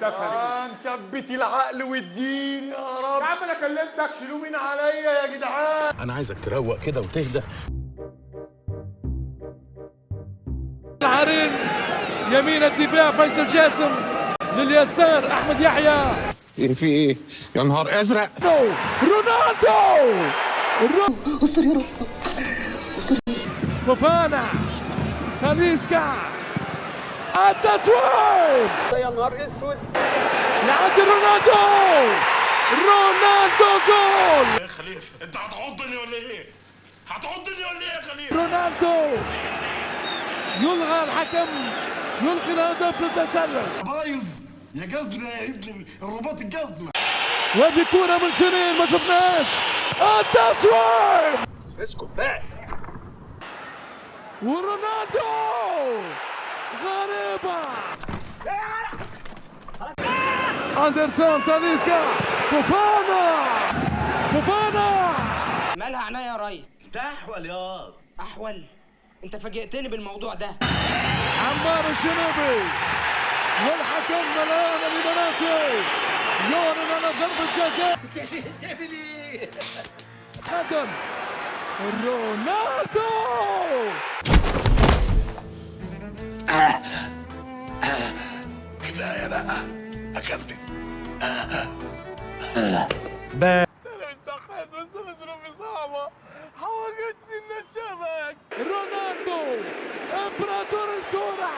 استفهم. مثبت العقل والدين يا رب. يا عم انا كلمتك. شيلوا من عليا يا جدعان. انا عايزك تروق كده وتهدى. العرين يمين الدفاع فيصل جاسم، لليسار احمد يحيى. في ايه يا نهار ازرق؟ رونالدو استر يا رب. فوفانا، تاليسكا، التسويق يا نهار اسود. يعدي رونالدو جول. يا خليفه انت هتعضني ولا ايه؟ هتعضني ولا ايه يا خليفه؟ رونالدو يلغى الحكم، يلغي الهدف للتسلل. بايظ يا جزمه يا ابن الرباط الجزمه. وهذه كورة من سنين ما شفناش. التسويق اسكت بقى. ورونالدو غريبة. أندرسون، تاليسكا، فوفانا. مالها عينيا يا ريس؟ ده احول ياض. احول؟ انت فاجئتني بالموضوع ده. عمار الشنوبي والحكم الآن الإماراتي يعلن على ضربة جزاء. قدم رونالدو. كفايه بقى يا كابتن. انتقد بس بظروف صعبة حوجتني من الشبك. رونالدو امبراطور الكورة،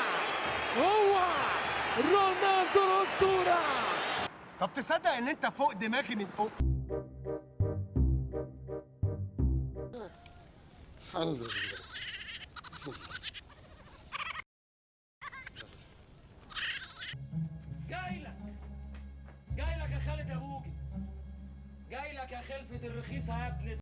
هو رونالدو الأسطورة. طب تصدق ان انت فوق دماغي من فوق؟ الحمد لله. جاي لك يا خالد يا بوجي، جاي لك يا خلفة الرخيصة يا ابن